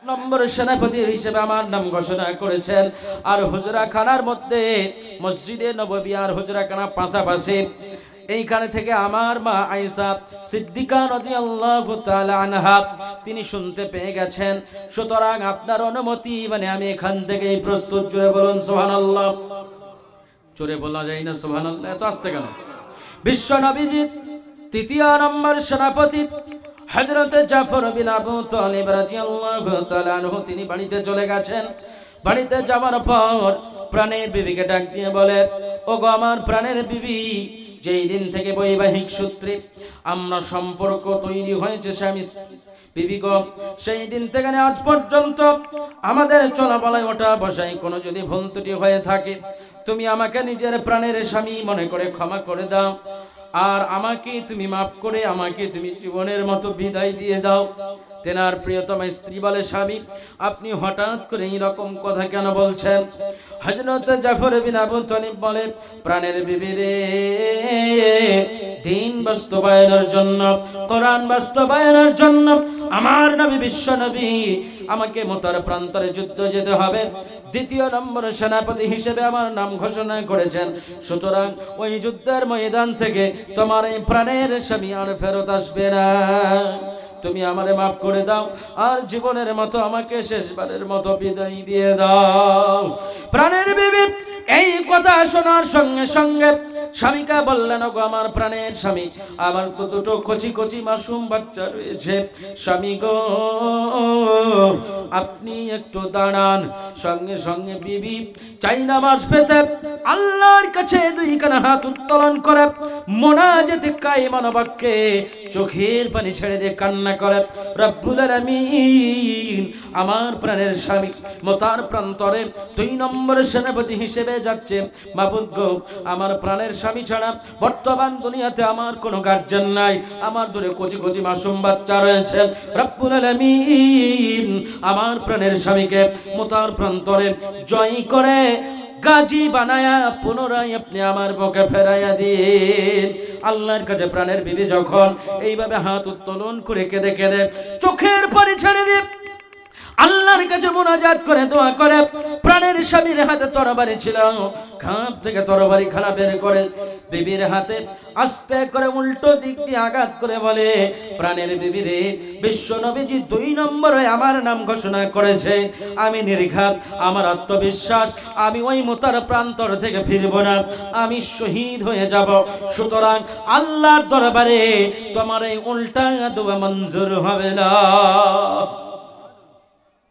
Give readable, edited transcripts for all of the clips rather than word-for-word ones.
নম্বর সেনাপতি হিসেবে আমার নাম ঘোষণা করেছেন। আর হুজরাখানার মধ্যে মসজিদে নববী আর হুজরাখানা পাশাপাশি। এইখানে থেকে আমার মা আয়েশা সিদ্দিকা রাদিয়াল্লাহু তাআলা আনহা তিনি শুনতে পেয়ে গেছেন। সুতরাং আপনার অনুমতি মানে আমি এখান থেকেই প্রস্তুত। জোরে বলুন সুবহানাল্লাহ। জোরে বলা যায় না সুবহানাল্লাহ, এত আস্তে কেন? বিশ্ব নবীজি তৃতীয় নম্বর সেনাপতি হযরত জাফর বিন আবু তালিব রাদিয়াল্লাহু তাআলা আনহু তিনি বাড়িতে চলে গেছেন। বাড়িতে যাওয়ার পর প্রাণের বিবিকে ডাক দিয়ে বলে, ওগো আমার প্রাণের বিবি, যেই দিন থেকে বৈবাহিক সূত্রে আমরা সম্পর্ক তৈরি হয়েছে স্বামী বিবি গো, সেই দিন থেকে আজ পর্যন্ত আমাদের চলাবলায় ওঠা বসাই কোনো যদি ভুল ত্রুটি হয়ে থাকে, তুমি আমাকে নিজের প্রাণের স্বামী মনে করে ক্ষমা করে দাও। আর আমাকে তুমি মাফ করে আমাকে তুমি জীবনের মতো বিদায় দিয়ে দাও। তেনার প্রিয়তম স্ত্রী বলে, স্বামী আপনি হঠাৎ করে এইরকম কথা কেন বলছেন? হযরত জাফর বিন আবু তালিব বলে, প্রাণের বিবি রে, দিন বাস্তবায়নের জন্য, কোরআন বাস্তবায়নের জন্য আমার নবী বিশ্ব নবী আমাকে মতার প্রান্তরে যুদ্ধ যেতে হবে। দ্বিতীয় নম্বর সেনাপতি হিসেবে আমার নাম ঘোষণা করেছেন। সুতরাং ওই যুদ্ধের ময়দান থেকে তোমার এই প্রাণের স্বামী আর ফেরত আসবে না। তুমি আমারে মাফ করে দাও আর জীবনের মতো আমাকে শেষবারের মতো বিদায় দিয়ে দাও। প্রাণের বিবি এই কথা শোনার সঙ্গে সঙ্গে স্বামীকে বললেন, ওগো আমার প্রাণের স্বামী, আমার তো দুটো কচি কচি মাসুম বাচ্চা রয়েছে, স্বামী গো আপনি একটু দাঁড়ান। সঙ্গে সঙ্গে বিবি চাইনা মাস পেতে আল্লাহর কাছে দুইখানা হাত উত্তোলন করে মোনাজাতে কায়মান বাক্যে চোখের পানি ছেড়ে দিয়ে কান্না করে, রব্বুল আলামিন আমার প্রাণের স্বামী মতার প্রান্তরে 2 নম্বর সেনাপতি হিসেবে যাচ্ছে। মাবুদ গো, আমার প্রাণের স্বামী ছাড়া বর্তমান দুনিয়াতে আমার কোনো গার্জিয়ান নাই, আমার দূরে কচি কচি মাসুম বাচ্চা রয়েছে। রব্বুল আলামিন আমার প্রাণের স্বামীকে মতার প্রান্তরে জয় করে গাজী বানায়া পুনরায় আপনি আমার বুকে ফেরাইয়া দিন। আল্লাহর কাছে প্রাণের বিবি যখন এইভাবে হাত উত্তোলন করে কেঁদে কেঁদে চোখের পানি ছেড়ে দিয়ে আল্লাহর কাছে মুনাজাত করে দোয়া করে, প্রাণের স্বামীর হাতে তরবারি ছিল, খাপ থেকে তরবারি খানা বের করে বিবির হাতে আস্তে করে উল্টো দিক দিয়ে আঘাত করে বলে, প্রাণের বিবি রে, বিশ্ব নবীজি 2 নম্বরে আমার নাম ঘোষণা করেছে, আমি নির্ঘাত, আমার আত্মবিশ্বাস আমি ওই মুতার প্রান্তর থেকে ফিরব না, আমি শহীদ হয়ে যাব। সুতরাং আল্লাহর দরবারে তোমার এই উল্টা দোয়া মঞ্জুর হবে না।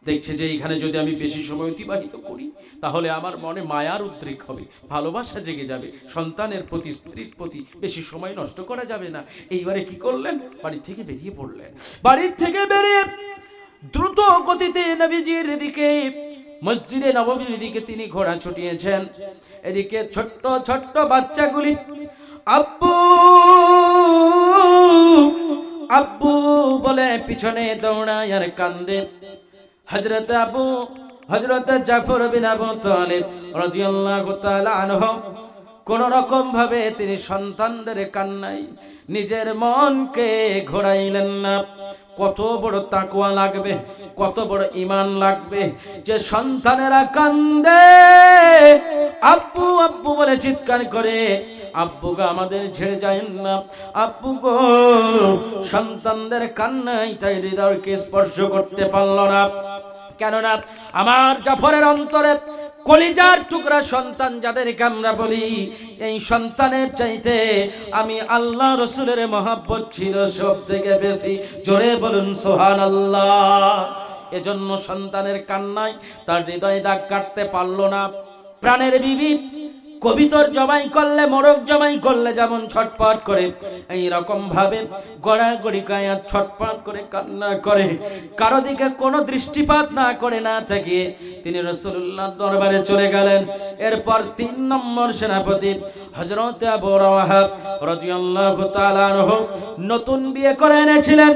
দেখছে যে এইখানে যদি আমি বেশি সময় অতিবাহিত করি তাহলে আমার মনে মায়ার উদ্রেক হবে, ভালোবাসা জেগে যাবে, সন্তানের প্রতি স্ত্রীর প্রতি বেশি সময় নষ্ট করা যাবে না। এইবারে কি করলেন? বাড়ি থেকে বেরিয়ে পড়লেন। বাড়ির থেকে বেরিয়ে দ্রুত গতিতে নবীজির দিকে মসজিদে নববীর দিকে তিনি ঘোড়া ছুটিয়েছেন। এদিকে ছোট্ট ছোট্ট বাচ্চাগুলি আব্বু আব্বু বলে পিছনে দৌড়ায় আর কান্দে। হযরত জাফর বিন আবু তালিব রাদিয়াল্লাহু তাআলা আনহু কোন রকম ভাবে তিনি সন্তানদের কান্নায় নিজের মনকে ঘোরাইলেন না। কত বড় তাকওয়া লাগবে, কত বড় ঈমান লাগবে যে সন্তানেরা কান্দে, আব্বু আব্বু বলে চিৎকার করে, আব্বু গো আমাদের ছেড়ে যায়েন না, আব্বু গো। সন্তানদের কান্নায় তাই হৃদয়কে স্পর্শ করতে পারল না। কেননা আমার জাফরের অন্তরে কলিজার টুকরা সন্তান যাদেরকে আমরা বলি, এই সন্তানের চাইতে আমি আল্লাহ রসুলের মহব্বত ছিল সব থেকে বেশি। জোরে বলুন সুবহানাল্লাহ। এজন্য সন্তানের কান্নায় তার হৃদয় দাগ কাটতে পারল না। প্রাণের বিবি কবিতর জবাই করলে, মোরগ জবাই করলে যেমন ছটপট করে, এই রকম ভাবে গড়াগড়ি গায়ে ছটপট করে কান্না করে, কারো দিকে কোনো দৃষ্টিপাত না করে না থেকে তিনি রাসূলুল্লাহর দরবারে চলে গেলেন। এরপর 3 নম্বর সেনাপতি হযরত আবু রাওয়াহা রাদিয়াল্লাহু তাআলা আনহু নতুন বিয়ে করে এনেছিলেন।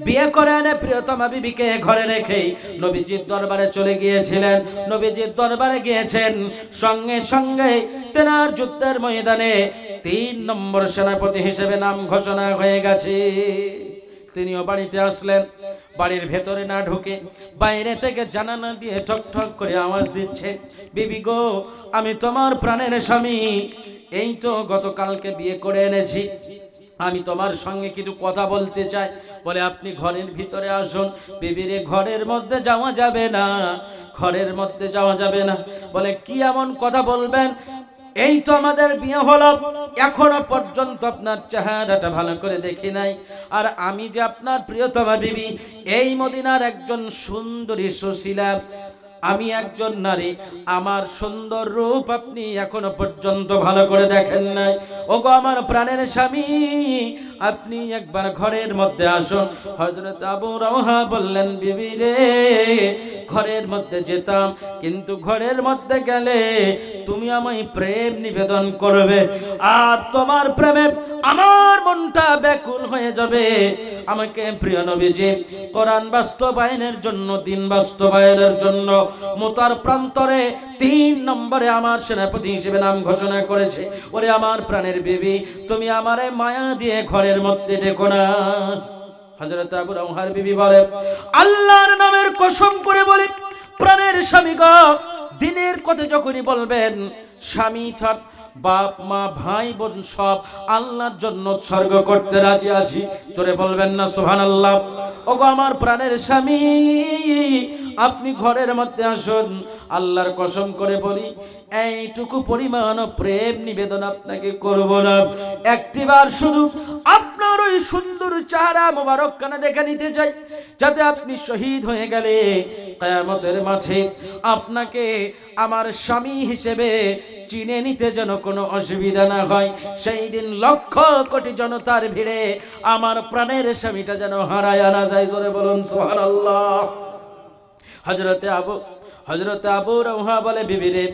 বিয়ে করে এনে প্রিয়তমা বিবিকে ঘরে রেখে নবীজির দরবারে চলে গিয়েছিলেন। নবীজির দরবারে গিয়েছেন, সঙ্গে সঙ্গে তেনার যুদ্ধের ময়দানে 3 নম্বর সেনাপতি হিসেবে নাম ঘোষণা হয়ে গেছে। তিনিও বাড়িতে আসলেন। বাড়ির ভেতরে না ঢুকে বাইরে থেকে জানালা দিয়ে ঠক ঠক করে আওয়াজ দিচ্ছে, বিবি গো, আমি তোমার প্রাণের স্বামী, এই তো গতকালকে বিয়ে করে এনেছি, আমি তোমার সঙ্গে কিছু কথা বলতে চাই। বলে আপনি ঘরের ভিতরে আসুন। বিবিরে ঘরের মধ্যে যাওয়া যাবে না, ঘরের মধ্যে যাওয়া যাবে না। বলে কি এমন কথা বলবেন? এই তো আমাদের বিয়ে হলো, এখনো পর্যন্ত আপনার চেহারাটা ভালো করে দেখি নাই, আর আমি যে আপনার প্রিয়তমা বিবি, এই মদিনার একজন সুন্দরী সুশীলা, আমি একজন নারী, আমার সুন্দর রূপ আপনি এখনো পর্যন্ত ভালো করে দেখেন নাই। ওগো আমার প্রাণের স্বামী, আপনি একবার ঘরের মধ্যে আসুন। হযরত আবু রাওহা বললেন, বিবি রে, ঘরের মধ্যে যেতাম, কিন্তু ঘরের মধ্যে গেলে তুমি আমায় প্রেম নিবেদন করবে, আর তোমার প্রেমে আমার মনটা ব্যাকুল হয়ে যাবে। আমাকে প্রিয় নবীজি কোরআন বাস্তবায়নের জন্য, দিন বাস্তবায়নের জন্য মুতার প্রান্তরে 3 নম্বরে আমার সেনাপতি হিসেবে নাম ঘোষণা করেছে। ওরে আমার প্রাণের বিবি, তুমি আমারে মায়া দিয়ে ঘরের মধ্যে ডেকো না। হযরত আবু রাওহার বিবি বলে, আল্লাহর নামের কসম করে বলি, প্রাণের স্বামী গো, দিনের কথা যখনই বলবেন, স্বামী ছাড় বাপ মা ভাই বোন সব আল্লাহর জন্য উৎসর্গ করতে রাজি আছি। জোরে বলবেন না সুবহানাল্লাহ। ওগো আমার প্রাণের স্বামী, আপনি ঘরের মধ্যে আসুন। আল্লাহর কসম করে বলি, এইটুকু পরিমাণ প্রেম নিবেদন আপনাকে করব না। একটিবার শুধু আপনার ওই সুন্দর চেহারা মোবারক কানে দেখে নিতে চাই, যাতে আপনি শহীদ হয়ে গেলে কিয়ামতের মাঠে আপনাকে আমার স্বামী হিসেবে চিনে নিতে যেন কোনো অসুবিধা না হয়। সেই দিন লক্ষ কোটি জনতার ভিড়ে আমার প্রাণের স্বামীটা যেন হারায় না যায়। জোরে বলুন সুবহানাল্লাহ। হযরতে আবু রাওহা বলে, বিবি রে,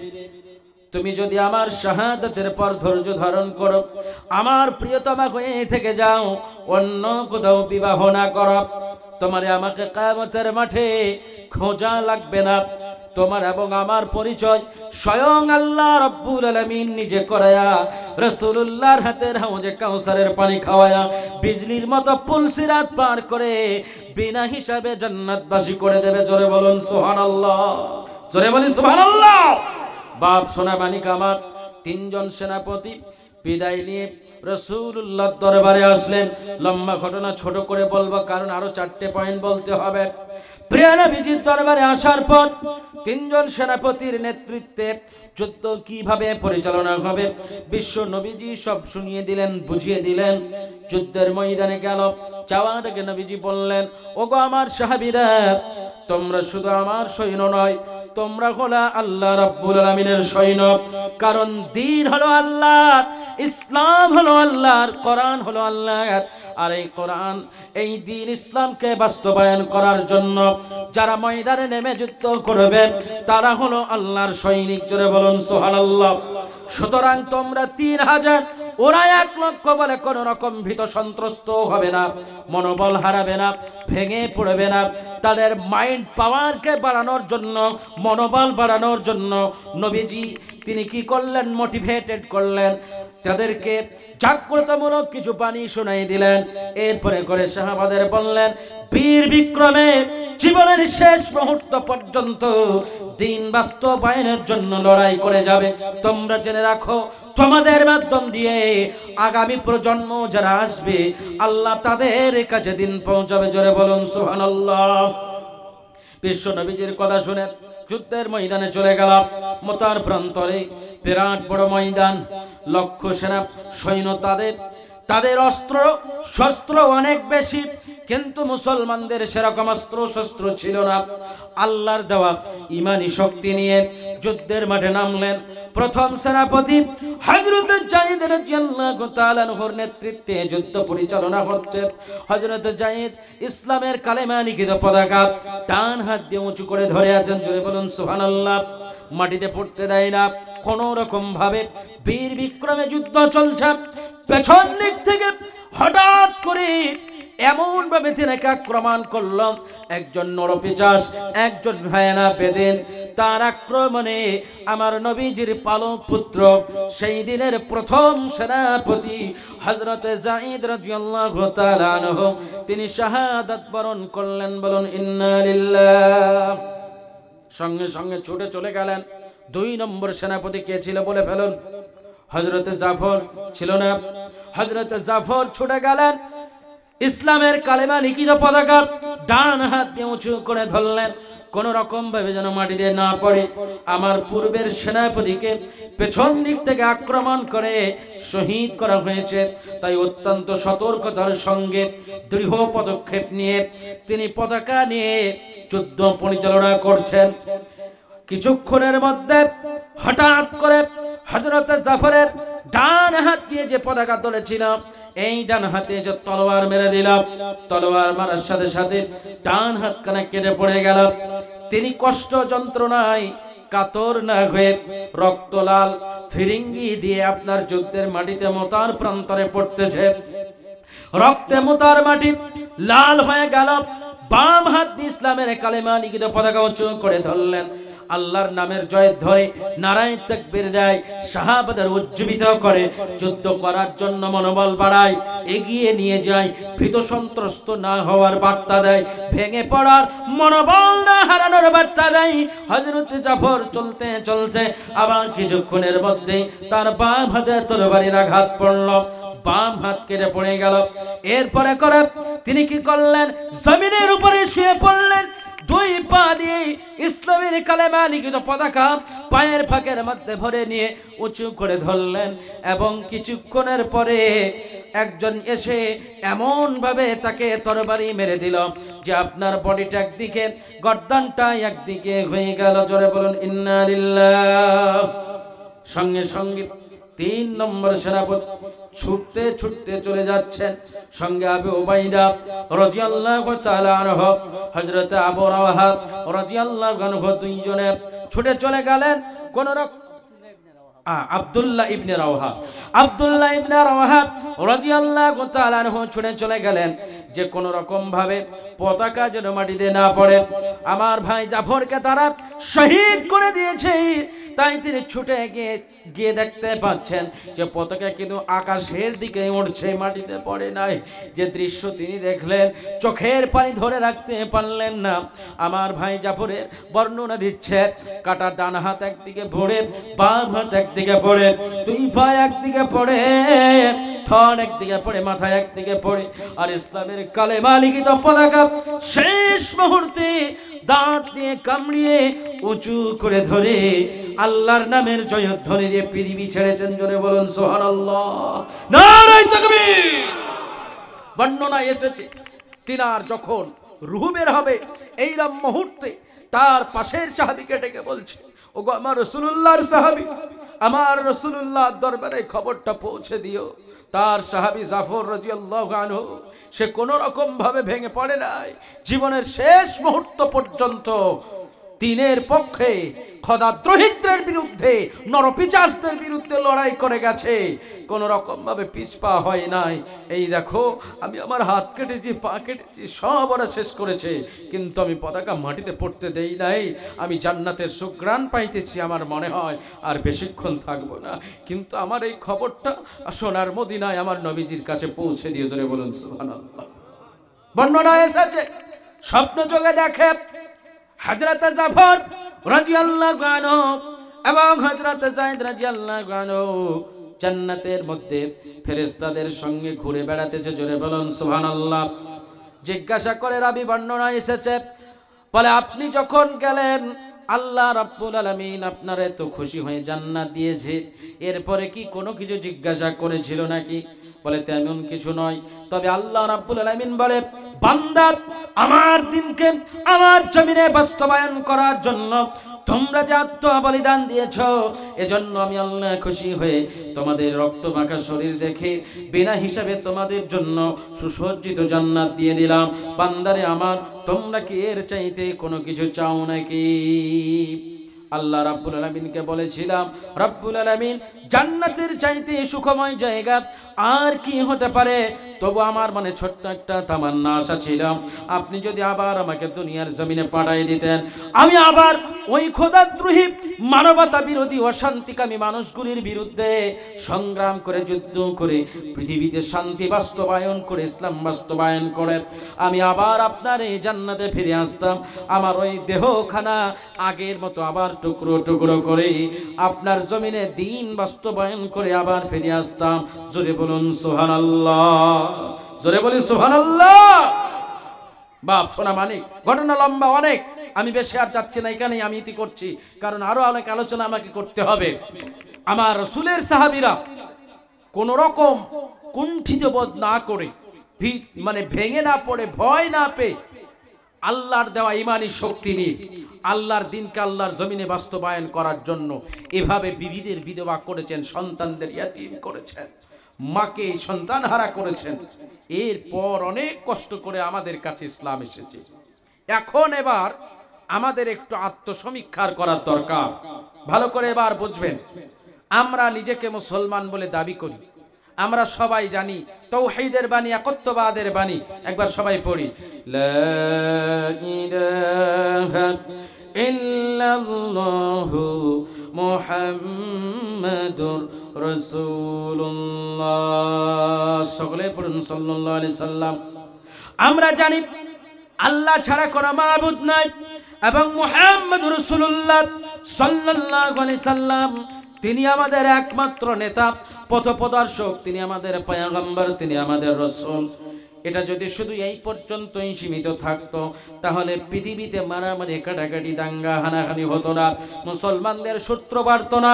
তুমি যদি আমার শাহাদাতের পর ধৈর্য ধারণ করো, আমার প্রিয়তমা হয়ে থেকে যাও, অন্য কোথাও বিবাহ না করো, তোমারে আমাকে কিয়ামতের মাঠে খোঁজা লাগবে না। তোমার এবং আমার পরিচয় স্বয়ং আল্লাহ রাব্বুল আলামিন নিজে করায়া, রাসূলুল্লাহর হাতের হাউজে কাউসারের পানি খাওয়ায়া, বিজলির মতো পুলসিরাত পার করে বিনা হিসাবে জান্নাতবাসী করে দেবে। জোরে বলুন সুবহানাল্লাহ। জোরে বলি সুবহানাল্লাহ। বাপ সোনা মানিক আমার 3 জন সেনাপতি বিদায় নিয়ে রাসূলুল্লাহর দরবারে আসলেন। লম্বা ঘটনা ছোট করে বলবো, কারণ আরো 4টে পয়েন্ট বলতে হবে। প্রিয় নবীজির দরবারে আসার পর 3 জন সেনাপতির নেতৃত্বে যুদ্ধ কিভাবে পরিচালনা হবে বিশ্ব নবীজি সব শুনিয়ে দিলেন, বুঝিয়ে দিলেন। যুদ্ধের ময়দানে গেল, যাওয়ার আগে নবীজি বললেন, ওগো আমার সাহাবীরা, তোমরা শুধু আমার সৈন্য নয়, তোমরা হলো আল্লাহ রাব্বুল আলামিনের সৈন্য। কারণ দ্বীন হলো আল্লাহর, ইসলাম হলো আল্লাহর, কোরআন হলো আল্লাহর। আর এই কোরআন, এই দ্বীন ইসলামকে বাস্তবায়ন করার জন্য যারা ময়দানে নেমে যুদ্ধ করবে, তারা হলো আল্লাহর সৈনিক। জোরে বলুন সুবহানাল্লাহ। সুতরাং তোমরা 3000, ওরা 1 লক্ষ বলে কোন রকম ভীত সন্ত্রস্ত হবে না, মনোবল হারাবে না, ভেঙে পড়বে না। তাদের মাইন্ড পাওয়ারকে বাড়ানোর জন্য, মনোবল বাড়ানোর জন্য নবীজি তিনি কি করলেন? মোটিভেটেড করলেন, তাদেরকে জাগ্রতমূলক কিছু বাণী শোনাই দিলেন। এরপরে করে সাহাবাদের বললেন, বীর বিক্রমে জীবনের শেষ মুহূর্ত পর্যন্ত দ্বীন বাস্তবায়নের জন্য লড়াই করে যাবে। তোমরা জেনে রাখো, তোমাদের মাধ্যম দিয়ে আগামী প্রজন্ম যারা আসবে, আল্লাহ তাদের কাছে দিন পৌঁছাবে। জোরে বলুন সুবহানাল্লাহ। বিশ্ব নবীজির কথা শুনে যুদ্ধের ময়দানে চলে গেল। মুতার প্রান্তরে বিরাট বড় ময়দান, লক্ষ সেনা সৈন্য, তাদের অস্ত্র শস্ত্র অনেক বেশি, কিন্তু মুসলমানদের সেরকম অস্ত্র শস্ত্র ছিল না। আল্লাহর দেওয়া ঈমানি শক্তি নিয়ে যুদ্ধের মাঠে নামলেন। প্রথম সেনাপতি হযরত যায়েদ রাদিয়াল্লাহু তাআলা আনহুর নেতৃত্বে যুদ্ধ পরিচালনা হচ্ছে। হযরত যায়েদ ইসলামের কালেমা লিখিত পতাকা ডান হাত দিয়ে উঁচু করে ধরে আছেন। জোরে বলুন সুবহানাল্লাহ। মাটিতে পড়তে দেয় না কোন রকম ভাবে। বীর বিক্রমে যুদ্ধ চলছে। পেছন দিক থেকে হঠাৎ করে এমন ভাবে তিনাকে আক্রমণ করল, একজন নরপিশাচ, একজন হায়না বেদেন তার আক্রমণে আমার নবীজির পালক পুত্র সেই দিনের প্রথম সেনাপতি হযরত যায়েদ রাদিয়াল্লাহু তাআলা আনহু তিনি শাহাদাত বরণ করলেন। বলুন ইন্না লিল্লাহ। সঙ্গে সঙ্গে ছুটে চলে গেলেন। 2 নম্বর সেনাপতি কে ছিল বলে ফেলুন? হযরত জাফর ছিল না? হযরত জাফর ছুটে গেলেন, ইসলামের কালেমা লিখিত পতাকা ডান হাত দিয়ে উঁচু করে ধরলেন, কোন রকম ভাবে যেন মাটিতে না পড়ে। আমার পূর্বের সেনাপতিকে পেছন দিক থেকে আক্রমণ করে শহীদ করা হয়েছে, তাই অত্যন্ত সতর্কতার সঙ্গে দৃঢ় পদক্ষেপ নিয়ে তিনি পতাকা নিয়ে যুদ্ধ পরিচালনা করছেন। কিছুক্ষণের মধ্যে হঠাৎ করে হযরত জাফরের ডান হাত দিয়ে যে পতাকা তুলেছিল, এই ডান হাতে যে তলোয়ার মেরে দিল, তলোয়ার মারার সাথে সাথে ডান হাত কানে কেটে পড়ে গেল। তিনি কষ্ট যন্ত্রণায় কাতর না হয়ে রক্ত লাল ফিরিঙ্গি দিয়ে আপনার যুদ্ধের মাটিতে মোতার প্রান্তরে পড়তেছে। রক্তে মোতার মাটি লাল হয়ে গেল। বাম হাত দিয়ে ইসলামের কালেমা লিখিত পতাকা উঁচু করে ধরলেন, আল্লাহর নামের জয় ধরে নারায়ে তাকবীর দেয়, সাহাবাদের উজ্জীবিত করে, যুদ্ধ করার জন্য মনোবল বাড়ায়, এগিয়ে নিয়ে যায়, ভীত সন্ত্রস্ত না হওয়ার বার্তা দেয়, ভেঙে পড়ার মনোবল না হারানোর বার্তা দেয়। হযরত জাফর চলতে চলতে আবার কিছুক্ষণের মধ্যে তার বাম হাতে তরবারির আঘাত পড়ল, বাম হাত কেটে পড়ে গেল। এরপরে করে তিনি কি করলেন? জমিনের উপরে শুয়ে পড়লেন, 2 পা দিয়ে ইসলামের কালেমা লিখিত পতাকা পায়ের ফাঁকের মধ্যে ভরে নিয়ে উঁচু করে ধরলেন। এবং কিছুক্ষণের পরে একজন এসে এমন ভাবে তাকে তরবারি মেরে দিল যে আপনার বডিটা একদিকে, গর্দানটা একদিকে হয়ে গেল। জোরে বলুন ইন্না লিল্লাহ। সঙ্গে সঙ্গে 3 নম্বর সেনাপতি ছুটতে ছুটতে চলে যাচ্ছেন। সঙ্গে আবু উবাইদা রাদিয়াল্লাহু তাআলা আনহু, হযরত আবু রাওয়াহা রাদিয়াল্লাহু আনহু, 2 জনে ছুটে চলে গেলেন। কোন রকম আব্দুল্লাহ ইবনে রাওয়াহা রাদিয়াল্লাহু তাআলা আনহু ছুটে চলে গেলেন যে কোন রকম ভাবে পতাকা যেন মাটিতে না পড়ে। আমার ভাই জাফরকে তারা শহীদ করে দিয়েছে, তাই তিনি ছুটে গিয়ে দেখতে পাচ্ছেন যে পতাকা কিন্তু আকাশের দিকে উড়ছে, মাটিতে পড়ে নাই। যে দৃশ্য তিনি দেখলেন চোখের পানি ধরে রাখতে পারলেন না। আমার ভাই জাফরের বর্ণনা দিচ্ছে, কাটা ডান হাত একদিকে পড়ে, বাম হাত একদিকে পড়ে, 2 পা একদিকে পড়ে, থর একদিকে পড়ে, মাথা একদিকে পড়ে, আর ইসলামের কালেমা লিখিত পতাকা শেষ মুহূর্তে দাঁত দিয়ে কামড়িয়ে উঁচু করে ধরে আল্লাহর নামের জয়ধ্বনি দিয়ে পৃথিবী ছেড়েছেন। জোরে বলুন সুবহানাল্লাহ, নারায়ে তাকবীর। বর্ণনা এসেছে তিনার যখন রূহ বের হবে এইরকম মুহূর্তে তার পাশের সাহাবীকে ডেকে বলছে, ওগো আমার রাসূলুল্লাহর সাহাবী, আমার রাসূলুল্লাহর দরবারে খবরটা পৌঁছে দিও। তার সাহাবী জাফর রাদিয়াল্লাহু আনহু সে কোন রকম ভাবে ভেঙে পড়ে নাই। জীবনের শেষ মুহূর্ত পর্যন্ত দ্বীনের পক্ষে, খোদাদ্রোহীদের বিরুদ্ধে, নরপিশাচদের বিরুদ্ধে লড়াই করে গেছে, কোন রকম ভাবে পিছপা হয় নাই। এই দেখো আমি আমার হাত কেটেছি, পা কেটেছি, সব ওরা শেষ করেছে, কিন্তু আমি পতাকা মাটিতে পড়তে দেই নাই। আমি জান্নাতের সুঘ্রাণ পাইতেছি, আমার মনে হয় আর বেশিক্ষণ থাকবো না। কিন্তু আমার এই খবরটা সোনার মদিনায় আমার নবীজির কাছে পৌঁছে দিয়ে। জোরে বলুন সুবহানাল্লাহ। বর্ণনা এসেছে স্বপ্ন যোগে দেখে হযরত জাফর রাদিয়াল্লাহু আনহু এবং হযরত যায়েদ রাদিয়াল্লাহু আনহু জান্নাতের মধ্যে ফেরেশতাদের সঙ্গে ঘুরে বেড়াতেছে। জোরে বলুন সুবহানাল্লাহ। জিজ্ঞাসা করে রাবী বর্ণনা এসেছে, বলে আপনি যখন গেলেন আল্লাহ রাব্বুল আলামিন আপনার এত খুশি হয়ে জান্নাত দিয়েছে, এরপরে কি কোনো কিছু জিজ্ঞাসা করেছিল নাকি? বলে তেমন কিছু নয়, তবে আল্লাহ রাব্বুল আলামিন বলে বান্দা আমার দিনকে আমার জমিনে বাস্তবায়ন করার জন্য তোমরা যে আত্মবলিদান দিয়েছো, এজন্য আমি আল্লাহ খুশি হয়ে তোমাদের রক্ত মাখা শরীর দেখে বিনা হিসাবে তোমাদের জন্য সুসজ্জিত জান্নাত দিয়ে দিলাম। বান্দারে আমার, তোমরা কি এর চাইতে কোনো কিছু চাও নাকি? আল্লাহ রাব্বুল আলামিনকে বলেছিলাম, রাব্বুল আলামিন জান্নাতের চাইতে সুখময় জায়গা আর কি হতে পারে? তবু আমার মানে ছোট্ট একটা তামান্না আশা ছিল, আপনি যদি আবার আমাকে দুনিয়ার জমিনে পাঠিয়ে দিতেন, আমি আবার ওই খোদাদ্রোহী মানবতা বিরোধী অশান্তিকামী মানুষগুলির বিরুদ্ধে সংগ্রাম করে যুদ্ধ করে পৃথিবীতে শান্তি বাস্তবায়ন করে ইসলাম বাস্তবায়ন করে আমি আবার আপনার এই জান্নাতে ফিরে আসতাম, আমার ওই দেহখানা আগের মতো আবার টুকরো টুকরো করে আপনার জমিনে দিন বাস্তবায়ন করে আবার ফিরে আসতাম। জোরে বলুন সুবহানাল্লাহ, জোরে বলি সুবহানাল্লাহ। বাপ সোনা মানিক, ঘটনা লম্বা অনেক, আমি বেশি আর যাচ্ছি না, এখানেই আমি ইতি করছি, কারণ আরো অনেক আলোচনা আমাকে করতে হবে। আমার রাসূলের সাহাবীরা কোন রকম কুণ্ঠিত বোধ না করে, মানে ভেঙে না পড়ে, ভয় না পেয়ে আল্লাহর দেওয়া ইমানি শক্তি নিয়ে আল্লাহর দিনকে আল্লাহর জমিনে বাস্তবায়ন করার জন্য এভাবে বিবিদের বিধবা করেছেন, সন্তানদের ইয়াতীম করেছেন, মাকে সন্তানহারা করেছেন। এরপর অনেক কষ্ট করে আমাদের কাছে ইসলাম এসেছে। এখন এবার আমাদের একটু আত্মসমীক্ষার করার দরকার। ভালো করে এবার বুঝবেন, আমরা নিজেকে মুসলমান বলে দাবি করি, আমরা সবাই জানি তাওহীদের বাণী, একত্ববাদের বাণী। একবার সবাই পড়ি, লা ইলাহা ইল্লাল্লাহু মুহাম্মাদুর রাসূলুল্লাহ। সকলে পড়ুন সাল্লাল্লাহু আলাইহি সাল্লাম। আমরা জানি আল্লাহ ছাড়া কোনো মাবুদ নাই এবং মুহাম্মাদুর রাসূলুল্লাহ সাল্লাল্লাহু আলাইহি সাল্লাম তিনি আমাদের একমাত্র নেতা, পথপ্রদর্শক, তিনি আমাদের পয়গম্বর, তিনি আমাদের রাসূল। এটা যদি শুধু এই পর্যন্তই সীমিত থাকতো তাহলে পৃথিবীতে মারামারি, কাটাকাটি, দাঙ্গা, হানাহানি হতো না, মুসলমানদের সূত্র বাড়তো না।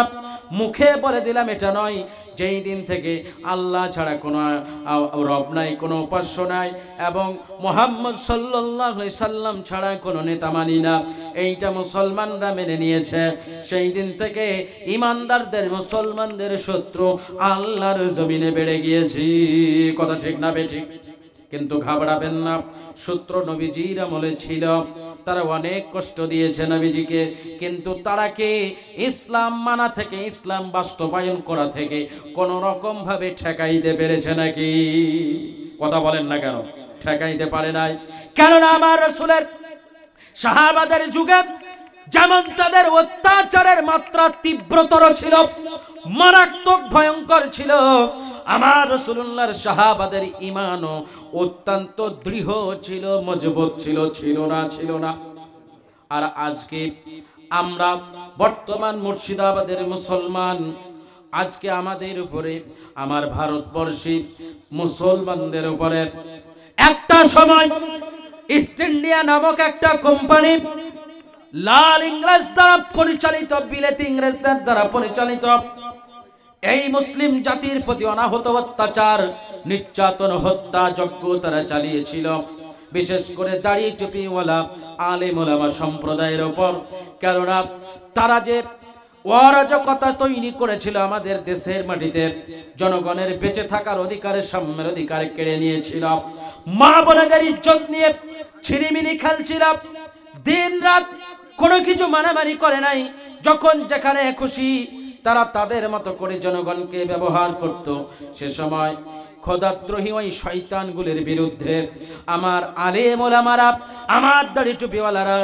মুখে বলে দিলাম এটা নয়, যেই দিন থেকে আল্লাহ ছাড়া কোনো রব নাই, কোনো উপাস্য নাই এবং মুহাম্মদ সাল্লাল্লাহু আলাইহি সাল্লাম ছাড়া কোনো নেতা মানি না, এইটা মুসলমানরা মেনে নিয়েছে, সেই দিন থেকে ইমানদারদের, মুসলমানদের শত্রু আল্লাহর জমিনে বেড়ে গিয়েছি। কথা ঠিক না বেঠিক? কিন্তু ঘাবড়াবেন না, সূত্র নবীজির আমলে ছিল, তারা অনেক কষ্ট দিয়েছে নবীজিকে, কিন্তু তারা কে ইসলাম মানা থেকে, ইসলাম বাস্তবায়ন করা থেকে কোন রকম ভাবে ঠেকাইতে পেরেছে নাকি? কথা বলেন না কেন? ঠেকাইতে পারে নাই। কেননা আমার রাসূলের সাহাবাদের যুগে যেমন তাদের অত্যাচারের মাত্রা তীব্রতর ছিল, মারাত্মক ভয়ঙ্কর ছিল, আমার রাসূলুল্লাহর সাহাবাদের ঈমানও অত্যন্ত দৃঢ় ছিল, মজবুত ছিল, ছিল না। আর আজকে আমরা বর্তমান মুর্শিদাবাদের মুসলমান, আজকে আমাদের উপরে, আমার ভারতবর্ষী মুসলমানদের উপরে একটা সময় ইস্ট ইন্ডিয়া নামক একটা কোম্পানি, লাল ইংরেজ দ্বারা পরিচালিত, বিলেতি ইংরেজদের দ্বারা পরিচালিত, এই মুসলিম জাতির প্রতি অনাহত অত্যাচার, নির্যাতন, হত্যা যজ্ঞ তারা চালিয়েছিল, বিশেষ করে দাড়ি টুপিওয়ালা আলেম ওলামা সম্প্রদায়ের উপর। কেননা তারা যে অরাজকতা তৈরি করেছিল আমাদের দেশের মাটিতে, জনগণের বেঁচে থাকার অধিকারের, সাম্যের অধিকার কেড়ে নিয়েছিল, মা বোনেদের ইজ্জত নিয়ে ছিনিমিনি খেলছিল, দিন রাত কোনো কিছু মানামারি করে নাই, যখন যেখানে খুশি তারা তাদের মতো করে জনগণকে ব্যবহার করত। সে সময় খোদাদ্রোহী ওই শয়তানগুলির বিরুদ্ধে আমার আলেম ওলামারা, আমার দাড়ি টুপিওয়ালারা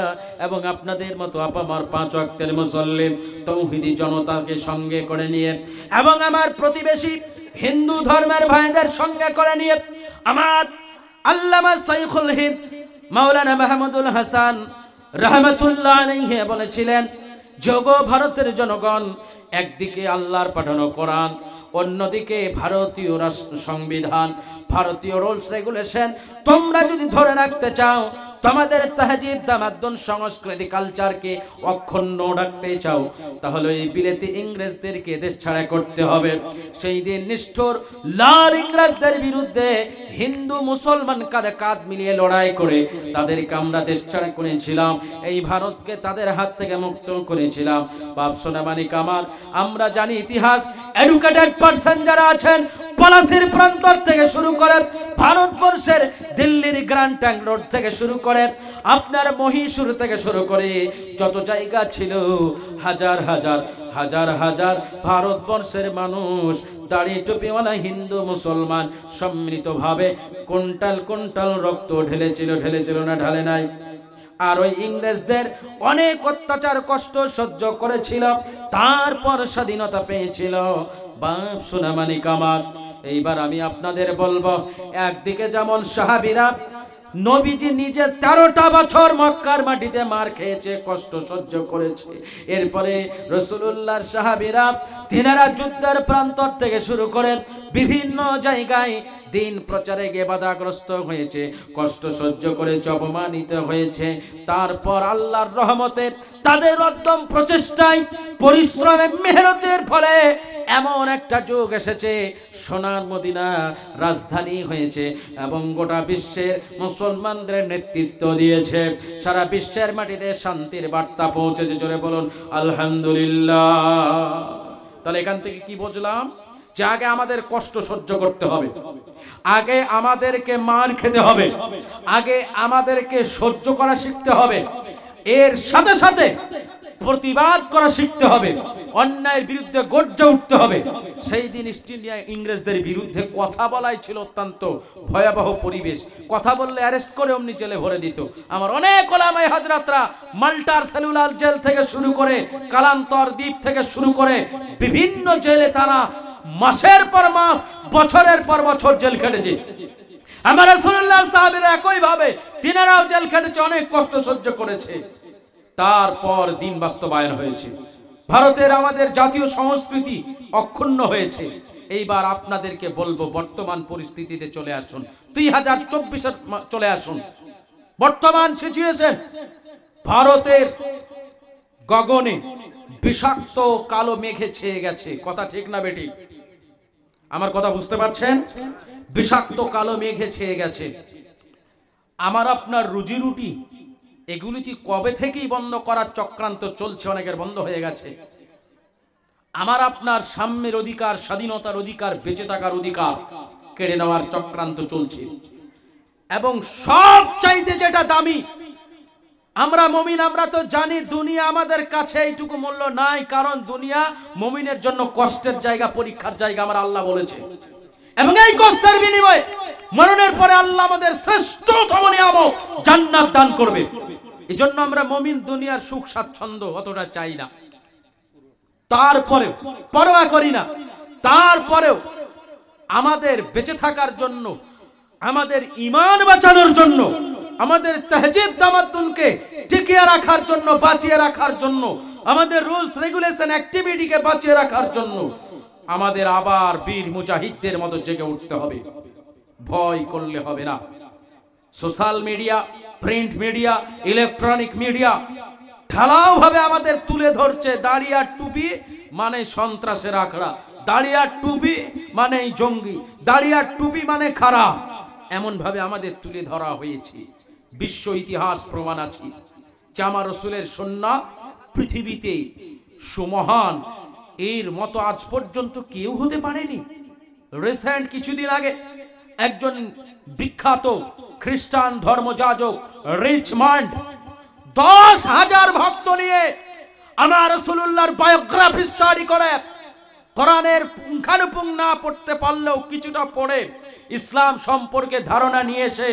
এবং আপনাদের মতো আপামর 5 ওয়াক্তের মুসল্লি তৌহিদি জনতাকে সঙ্গে করে নিয়ে এবং আমার প্রতিবেশী হিন্দু ধর্মের ভাইদের সঙ্গে করে নিয়ে আমার আল্লামা শাইখুল হিন্দ মাওলানা মাহমুদুল হাসান রাহমাতুল্লাহ আলাইহি বলেছিলেন, যোগ ভারতের জনগণ, একদিকে আল্লাহর পাঠানো কোরআন, অন্যদিকে ভারতীয় সংবিধান, ভারতীয় রুলস রেগুলেশন তোমরা যদি ধরে রাখতে চাও, তোমাদের তাহজিব, তামাদ্দুন, সংস্কৃতি, কালচারকে অক্ষুণ্ণ রাখতে চাও, তাহলে এই বিলেতি ইংরেজদেরকে দেশ ছাড়া করতে হবে। সেই দিন নিষ্ঠুর লাল ইংরেজদের বিরুদ্ধে হিন্দু মুসলমান কাঁধে কাঁধ মিলিয়ে লড়াই করে তাদেরকে আমরা দেশ ছাড়া করেছিলাম, এই ভারতকে তাদের হাত থেকে মুক্ত করেছিলাম। বাপ সোনা মানিক আমার, আমরা জানি ইতিহাস, এডুকেটেড পারসন যারা আছেন, পলাশির প্রান্তর থেকে শুরু করে ভারতবর্ষের দিল্লির গ্র্যান্ড ট্যাঙ্ক রোড থেকে শুরু করে আপনার মহীশূর থেকে শুরু করে যত জায়গা ছিল, হাজার হাজার হাজার হাজার ভারতবর্ষের মানুষ, দাড়ি টুপিওয়ালা হিন্দু মুসলমান সম্মিলিতভাবে কুইন্টাল কুইন্টাল রক্ত ঢেলেছিল না ঢালে নাই? আর ওই ইংরেজদের অনেক অত্যাচার কষ্ট সহ্য করেছিল, তারপর স্বাধীনতা পেয়েছিল। বাপ সোনামানিক আমার, এইবার আমি আপনাদের বলবো, একদিকে যেমন সাহাবীরা, নবীজি নিজে 13টা বছর মক্কার মাটিতে মার খেয়েছে, কষ্ট সহ্য করেছে। এরপরে রাসূলুল্লাহর সাহাবীরা তিনারা যুদ্ধের প্রান্তর থেকে শুরু করে বিভিন্ন জায়গায় দিন প্রচারে গিয়ে বাধাগ্রস্ত হয়েছে, কষ্ট সহ্য করেছে, অপমানিত হয়েছে। তারপর আল্লাহর রহমতে তাদের উদ্যম প্রচেষ্টায়, পরিশ্রমে, মেহনতের ফলে এমন একটা যুগ এসেছে, সোনার মদিনা রাজধানী হয়েছে এবং গোটা বিশ্বের মুসলমানদের নেতৃত্ব দিয়েছে। সারা বিশ্বের মাটিতে শান্তির বার্তা পৌঁছেছে। জোরে বলুন আলহামদুলিল্লাহ। তাহলে এখান থেকে কি বুঝলাম? যে আগে আমাদের কষ্ট সহ্য করতে হবে, আগে আমাদেরকে মার খেতে হবে, আগে আমাদেরকে সহ্য করা শিখতে হবে, এর সাথে সাথে প্রতিবাদ করা শিখতে হবে, অন্যায়ের বিরুদ্ধে গর্জে উঠতে হবে। সেই দিন ইস্ট ইন্ডিয়া ইংরেজদের বিরুদ্ধে কথা বলাই ছিল অত্যন্ত ভয়াবহ পরিবেশ। কথা বললে অ্যারেস্ট করে অমনি জেলে ভরে দিত। আমার অনেক ওলামায়ে হযরতরা মাল্টার সেলুলার জেল থেকে শুরু করে, কালান্তর দ্বীপ থেকে শুরু করে বিভিন্ন জেলে তারা মাসের পর মাস, বছরের পর বছর জেল খেটেছে। আমার রাসূলুল্লাহর সাহাবীরা একই ভাবে তিনারাও জেল খেটেছে, অনেক কষ্ট সহ্য করেছে। তারপর দিন বাস্তবায়ন হয়েছে, ভারতের আমাদের জাতীয় সংস্কৃতি অক্ষুণ্ণ হয়েছে। এইবার আপনাদেরকে বলবো, বর্তমান পরিস্থিতিতে চলে আসুন, 2024 চলে আসুন। বর্তমান সিচুয়েশন, ভারতের গগনে বিষাক্ত কালো মেঘে ছেয়ে গেছে। কথা ঠিক না বেটি? আমার কথা বুঝতে পারছেন? বিষাক্ত কালো মেঘে ছেয়ে গেছে। আমার আপনার রুজি রুটি এগুলি কবে থেকেই বন্ধ করার চক্রান্ত চলছে, অনেকের বন্ধ হয়ে গেছে। আমার আপনার সাম্যের অধিকার, স্বাধীনতার অধিকার, বেঁচে থাকার অধিকার কেড়ে নেওয়ার চক্রান্ত চলছে। এবং সব চাইতে যেটা দামি, আমরা মুমিন, আমরা তো জানি দুনিয়া আমাদের কাছে এইটুকু মূল্য নাই, কারণ দুনিয়া মুমিনের জন্য কষ্টের জায়গা, পরীক্ষার জায়গা, আমার আল্লাহ বলেছে। এবং এই কষ্টের বিনিময়ে মরণের পরে আল্লাহ আমাদের শ্রেষ্ঠতম নিয়ামত জান্নাত দান করবে। এজন্য আমরা মুমিন দুনিয়ার সুখ স্বাচ্ছন্দ্য অতটা চাই না, তারপরেও পরোয়া করি না। তারপরেও আমাদের বেঁচে থাকার জন্য, আমাদের ঈমান বাঁচানোর জন্য, আমাদের তাহজিব তামাদ্দুনকে টিকিয়ে রাখার জন্য, বাঁচিয়ে রাখার জন্য, আমাদের রুলস রেগুলেশন অ্যাক্টিভিটিকে বাঁচিয়ে রাখার জন্য আমাদের আবার বীর মুজাহিদদের মতো জেগে উঠতে হবে। ভয় করলে হবে না। Social media, print media, electronic media ঢালাও ভাবে আমাদের তুলে ধরছে দাড়ি আর টুপি মানে সন্ত্রাসের আখড়া, দাড়ি আর টুপি মানে জঙ্গি, দাড়ি আর টুপি মানে খারাপ, এমন ভাবে আমাদের তুলে ধরা হয়েছে। বিশ্ব ইতিহাস প্রমাণ আছে যে আমার রাসূলের সুন্নাহ পৃথিবীতে সুমহান, এর মতো আজ পর্যন্ত কেউ হতে পারেনি। রিসেন্ট কিছুদিন আগে একজন বিখ্যাত খ্রিস্টান ধর্মযাজক রিচমন্ড 10,000 ভক্ত নিয়ে আমার রাসূলুল্লাহর বায়োগ্রাফি স্টাডি করে, কোরআনের পুঙ্খানুপুঙ্খ না পড়তে পারলেও কিছুটা পড়ে ইসলাম সম্পর্কে ধারণা নিয়ে এসে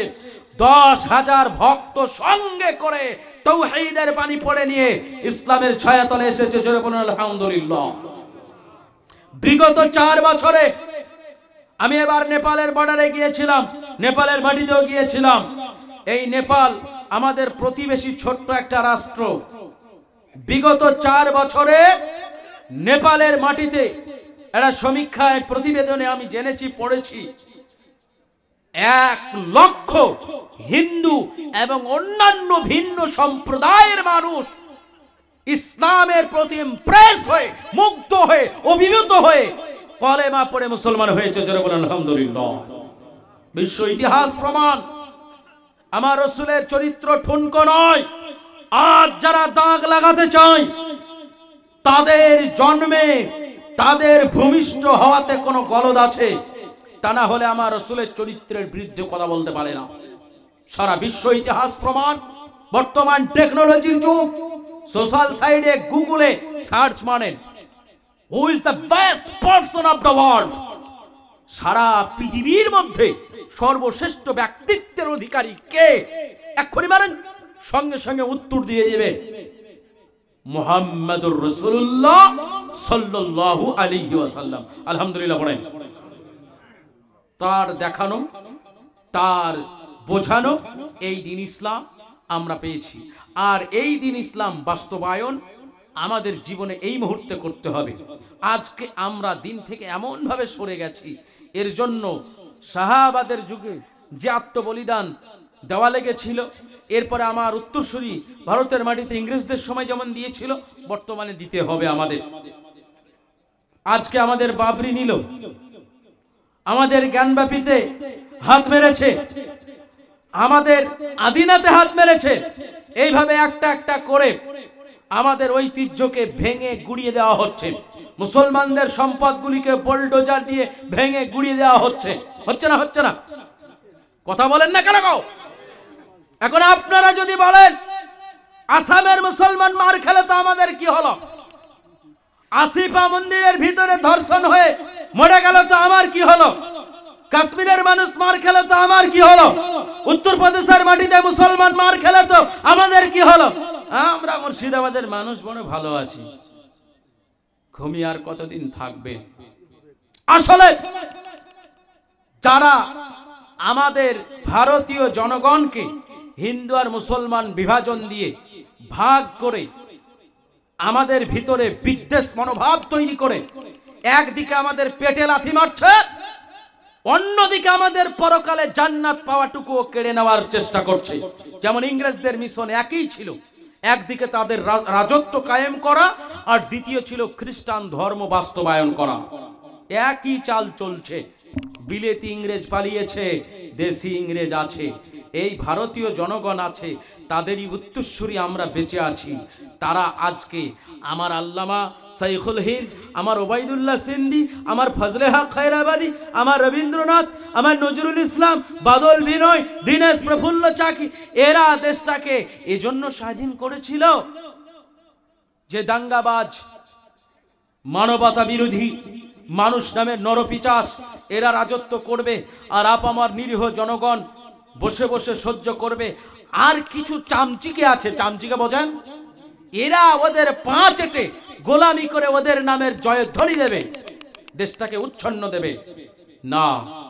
10,000 ভক্ত সঙ্গে করে তাওহীদের বাণী পড়ে নিয়ে ইসলামের ছায়াতলে এসেছে। জোরে বলুন আলহামদুলিল্লাহ। বিগত 4 বছরে আমি এবার নেপালের বর্ডারে গিয়েছিলাম, নেপালের মাটিতেও গিয়েছিলাম। এই নেপাল আমাদের প্রতিবেশী ছোট্ট একটা রাষ্ট্র। বিগত 4 বছরে নেপালের মাটিতে একটা সমীক্ষায়, প্রতিবেদনে আমি জেনেছি, পড়েছি 1 লক্ষ হিন্দু এবং অন্যান্য ভিন্ন সম্প্রদায়ের মানুষ ইসলামের প্রতি ইমপ্রেসড হয়ে, মুগ্ধ হয়ে, অভিভূত হয়ে কলেমা পড়ে মুসলমান হয়েছে। জোরে বলেন আলহামদুলিল্লাহ। বিশ্ব ইতিহাস প্রমাণ। আমার রাসূলের চরিত্র ঠুনকো নয়। আজ যারা দাগ লাগাতে চায় তাদের জন্মে, তাদের ভূমিষ্ঠ হওয়াতে কোনো গলদ আছে, তা না হলে আমার রাসূলের চরিত্রের বিরুদ্ধে কথা বলতে পারে না। সারা বিশ্ব ইতিহাস প্রমাণ। বর্তমান টেকনোলজির যুগ। সোশ্যাল সাইটে, গুগলে সার্চ মানেন who is the best person of the world, সারা পৃথিবীর মধ্যে সর্বশ্রেষ্ঠ ব্যক্তিত্বের অধিকারী কে, এক্ষুনি মারেন সঙ্গে সঙ্গে উত্তর দিয়ে দেবে মুহাম্মাদুর রাসূলুল্লাহ সাল্লাল্লাহু আলাইহি ওয়াসাল্লাম। আলহামদুলিল্লাহ পড়েন। তার দেখানো, তার বোঝানো এই দিন ইসলাম আমরা পেয়েছি। আর এই দিন ইসলাম বাস্তবায়ন আমাদের জীবনে এই মুহূর্তে করতে হবে। আজকে আমরা দিন থেকে এমন ভাবে সরে গেছি, এর জন্য সাহাবাদের যুগে যে আত্মবলিদান দেওয়া লেগেছিল, এরপরে আমার উত্তরসূরি ভারতের মাটিতে ইংরেজদের সময় যেমন দিয়েছিল, বর্তমানে দিতে হবে আমাদের। আজকে আমাদের বাবরি নিল, আমাদের জ্ঞানব্যাপীতে হাত মেরেছে, আমাদের আদিনাতে হাত মেরেছে। এইভাবে একটা একটা করে আমাদের ঐতিহ্যকে ভেঙে গুড়িয়ে দেওয়া হচ্ছে। মুসলমানদের সম্পদগুলিকে বুলডোজার দিয়ে ভেঙে গুড়িয়ে দেওয়া হচ্ছে। হচ্ছে না? হচ্ছে না? কথা বলেন না কেন? এখন আপনারা যদি বলেন আসামের মুসলমান মার খেলে তো আমাদের কি হলো? আসিফা মন্দিরের ভিতরে ধর্ষণ হয়ে মরে গেল তো আমার কি হলো? কাশ্মীরের মানুষ মার খেলে তো আমার কি হলো? উত্তরপ্রদেশের মাটিতে মুসলমান মার খেলে তো আমাদের কি হলো? আমরা মুর্শিদাবাদের মানুষ বড় ভালো আছি। ঘুমিয়ে আর কতদিন থাকবে? আসলে যারা আমাদের ভারতীয় জনগণকে হিন্দু আর মুসলমান বিভাজন দিয়ে ভাগ করে আমাদের ভিতরে বিদ্বেষ মনোভাব তৈরি করে একদিকে আমাদের পেটে লাথি মারছে, অন্যদিকে আমাদের পরকালে জান্নাত পাওয়াটুকুও কেড়ে নেওয়ার চেষ্টা করছে। যেমন ইংরেজদের মিশন একই ছিল, একদিকে তাদের রাজত্ব কায়েম করা, আর দ্বিতীয় ছিল খ্রিস্টান ধর্ম বাস্তবায়ন করা। একই চাল চলছে। বিলেতি ইংরেজ পালিয়েছে, দেশি ইংরেজ আছে, এই ভারতীয় জনগণ আছে, তাদেরই উত্তরসূরি আমরা বেঁচে আছি। তারা আজকে আমার আল্লামা শাইখুল হিন্দ, আমার ওবায়দুল্লাহ সিন্ধি, আমার ফজলে হক খায়রাবাদী, আমার রবীন্দ্রনাথ, আমার নজরুল ইসলাম, বাদল বিনয়, দীনেশ প্রফুল্ল চাকি, এরা দেশটাকে এজন্য স্বাধীন করেছিল যে দাঙ্গাবাজ, মানবতা বিরোধী, মানুষ নামে নরপিচাস এরা রাজত্ব করবে, আর আমার নিরীহ জনগণ বসে বসে সহ্য করবে। আর কিছু চামচিকে আছে, চামচিকে বোঝেন, এরা ওদের পা চেটে গোলামি করে ওদের নামের জয়ধ্বনি দেবে, দেশটাকে উচ্ছন্ন দেবে। না,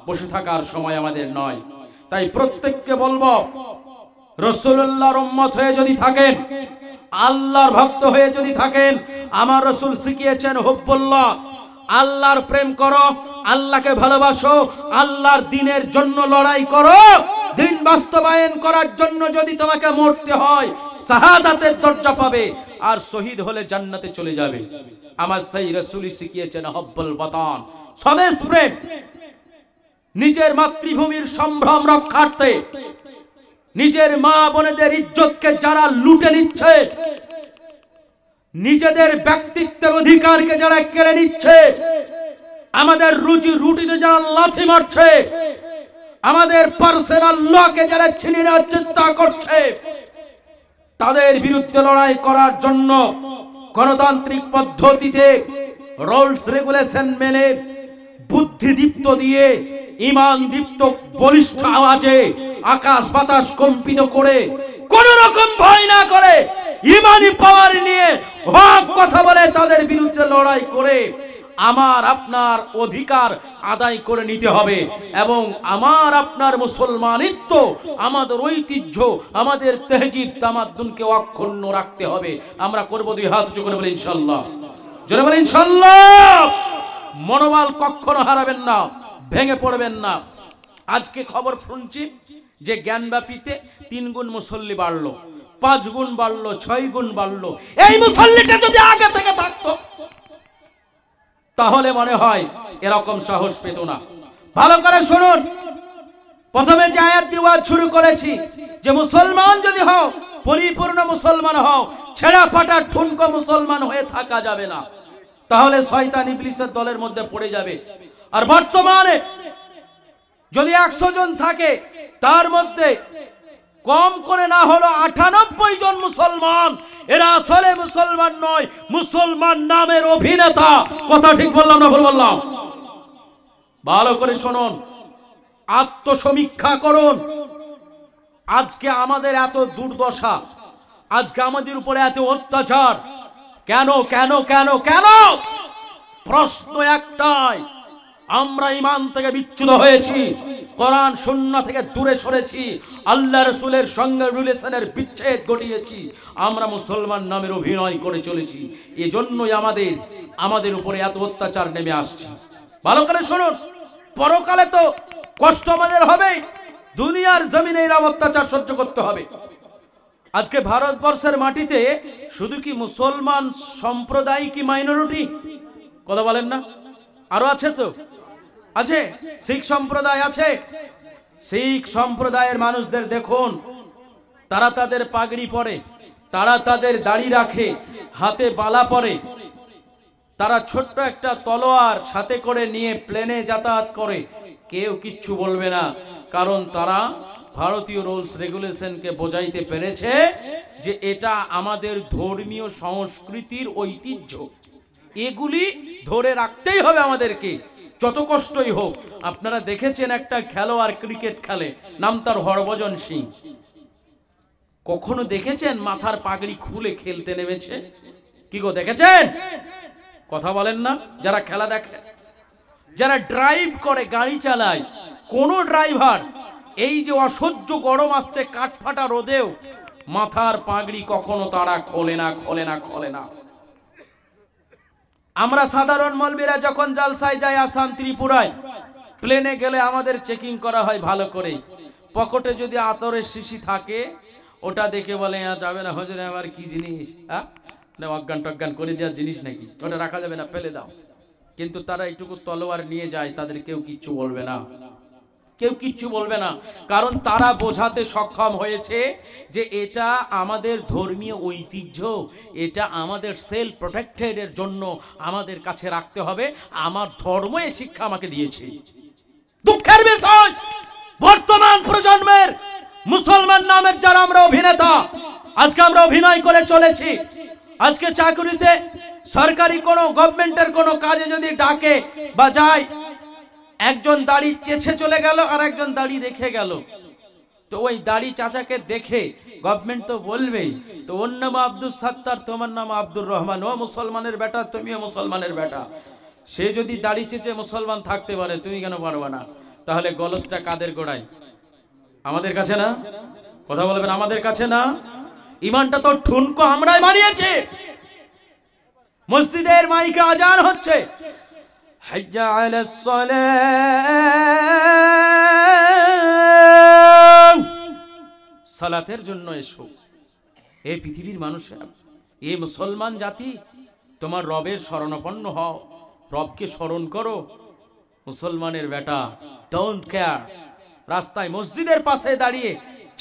বসে থাকার সময় আমাদের নয়। তাই প্রত্যেককে বলবো, রাসূলুল্লাহর উম্মত হয়ে যদি থাকেন, আল্লাহর ভক্ত হয়ে যদি থাকেন, আমার রাসূল শিখিয়েছেন হুব্বুল্লাহ, আল্লাহর প্রেম করো, আল্লাহকে ভালোবাসো, আল্লাহর দ্বীনের জন্য লড়াই করো। দ্বীন বাস্তবায়ন করার জন্য যদি তোমাকে মরতে হয়, শাহাদাতের দরজা পাবে, আর শহীদ হলে জান্নাতে চলে যাবে। আমার সেই রাসূলই শিখিয়েছেন হুব্বুল ওয়াতান, স্বদেশ প্রেম। নিজের মাতৃভূমির সম্ভ্রম রক্ষার্থে নিজের মা বোনেদের ইজ্জতকে যারা লুটে নিচ্ছে, নিজেদের ব্যক্তিত্বের অধিকারকে যারা কেড়ে নিচ্ছে, আমাদের রুজি রুটিতে যারা লাথি মারছে, আমাদের পার্সোনাল লকে যারা ছিনিয়ে নেওয়ার চেষ্টা করছে, তাদের বিরুদ্ধে লড়াই করার জন্য গণতান্ত্রিক পদ্ধতিতে রুলস রেগুলেশন মেনে বুদ্ধিদীপ্ত দিয়ে ঈমান দীপ্ত বলিষ্ঠ আওয়াজে আকাশ বাতাস কম্পিত করে কোন রকম ভয় না করে ঈমানি পাওয়ার নিয়ে হক কথা বলে তাদের বিরুদ্ধে লড়াই করে আমার আপনার অধিকার আদায় করে নিতে হবে। এবং আমার আপনার মুসলমানিত্ব, আমাদের ঐতিহ্য, আমাদের তেহজিব তামাদ্দুনকে অক্ষুণ্ণ রাখতে হবে। আমরা করব, দুই হাত উঁচু করে বলি ইনশাআল্লাহ, জোরে বলি ইনশাআল্লাহ। মনোবল কখনো হারাবেন না, ভেঙে পড়বেন না। আজকে খবর শুনছি যে জ্ঞানব্যাপীতে 3 গুণ মুসল্লি বাড়লো, 5 গুণ বাড়লো, 6 গুণ বাড়লো। এই মুসল্লিটা যদি আগে থেকে থাকতো তাহলে মনে হয় এরকম সাহস পেত না। ভালো করে শুনুন, প্রথমে যে আয়াত দিয়ে শুরু করেছি যে মুসলমান যদি হও, পরিপূর্ণ মুসলমান হও, ছেঁড়া ফাটা ঠুনকো মুসলমান হয়ে থাকা যাবে না, তাহলে শয়তান ইবলিসের দলের মধ্যে পড়ে যাবে। আর বর্তমানে যদি 100 জন থাকে, তার মধ্যে কম করে না হলো 98 জন মুসলমান, এরা আসলে মুসলমান নয়, মুসলমান নামের অভিনেতা। কথা ঠিক বললাম না ভুল বললাম? ভালো করে শুনুন, আত্মসমীক্ষা করুন, আজকে আমাদের এত দুর্দশা, আজকে আমাদের উপরে এত অত্যাচার কেন কেন কেন কেন? প্রশ্ন একটাই, আমরা ঈমান থেকে বিচ্যুত হয়েছি, কোরআন সুন্নাহ থেকে দূরে সরেছি, আল্লাহ রাসূলের সঙ্গে রিলেশনের বিচ্ছেদ ঘটিয়েছি, আমরা মুসলমান নামের অভিনয় করে চলেছি। এজন্যই আমাদের উপরে এত অত্যাচার নেমে আসছে। ভালো করে শুনুন, পরকালে তো কষ্ট আমাদের হবে, দুনিয়ার জমিনে এরকম অত্যাচার সহ্য করতে হবে। আজকে ভারতবর্ষের মাটিতে শুধু কি মুসলমান সম্প্রদায় কি মাইনরিটি? কথা বলেন না, আরো আছে তো, আছে, শিখ সম্প্রদায় আছে। শিখ সম্প্রদায়ের মানুষদের দেখুন, তারা তাদের পাগড়ি পরে, তারা তাদের দাড়ি রাখে, হাতে বালা পরে, তারা ছোট্ট একটা তলোয়ার সাথে করে নিয়ে প্লেনে যাতায়াত করে, কেউ কিচ্ছু বলবে না, কারণ তারা ভারতীয় রুলস রেগুলেশনকে বোঝাইতে পেরেছে যে এটা আমাদের ধর্মীয় সংস্কৃতির ঐতিহ্য, এগুলি ধরে রাখতেই হবে আমাদেরকে, যত কষ্টই হোক। আপনারা দেখেছেন একটা খেলোয়াড় ক্রিকেট খেলে, নাম তার হরভজন সিং, কখনো দেখেছেন মাথার পাগড়ি খুলে খেলতে নেমেছে? কি গো, দেখেছেন? কথা বলেন না। যারা খেলা দেখে, যারা ড্রাইভ করে, গাড়ি চালায়, কোন ড্রাইভার এই যে অসহ্য গরম আসছে, কাঠফাটা রোদেও মাথার পাগড়ি কখনো তারা খোলে না, খোলে না, খোলে না। আমরা সাধারণ মলবিরা যখন জালসায় যাই আসাম ত্রিপুরায়, প্লেনে গেলে আমাদের চেকিং করা হয় ভালো করে। পকেটে যদি আতরের শিশি থাকে, ওটা দেখে বলে যাবে না হুজুর, আমার কি জিনিস, অজ্ঞান টজ্ঞান করে দেওয়ার জিনিস নাকি, ওটা রাখা যাবে না, ফেলে দাও। কিন্তু তারা এইটুকু তলোয়ার নিয়ে যায়, তাদের কেউ কিচ্ছু বলবে না, কেউ কিচ্ছু বলবে না, কারণ তারা বোঝাতে সক্ষম হয়েছে যে এটা আমাদের ধর্মীয় ঐতিহ্য, এটা আমাদের সেলফ প্রোটেক্টেডের জন্য আমাদের কাছে রাখতে হবে, আমার ধর্ম এই শিক্ষা আমাকে দিয়েছে। দুঃখের বিষয়, বর্তমান প্রজন্মের মুসলমান নামের যারা আমরা অভিনেতা, আজকে আমরা অভিনয় করে চলেছি, আজকে চাকরিতে সরকারি কোনো গভর্নমেন্টের কোনো কাজে যদি ডাকে বা যায়, একজন দাড়ি চেছে চলে গেল আর একজন দাড়ি রেখে গেল, তো ওই দাড়ি চাচাকে দেখে গভর্নমেন্ট তো বলবেই, তো ওর নাম আব্দুল সাত্তার, তোমার নাম আব্দুর রহমান, ও মুসলমানের বেটা, তুমিও মুসলমানের বেটা। সে যদি দাড়ি চেচে মুসলমান থাকতে পারে, তুমি কেন পারবে না? তাহলে গলতটা কাদের গোড়ায়? আমাদের কাছে না? কথা বলবেন, আমাদের কাছে না? ইমানটা তো ঠুনকো আমরাই বানিয়েছি। মসজিদের মাইকে আজান হচ্ছে, হাইয়া আলাস সালাহ, সালাতের জন্য এসো। এই পৃথিবীর মানুষেরা, এই মুসলমান জাতি, তোমার রবের শরণাপন্ন হও, রবকে স্মরণ করো। মুসলমানের বেটা ডোন্ট কেয়ার, রাস্তায় মসজিদের পাশে দাঁড়িয়ে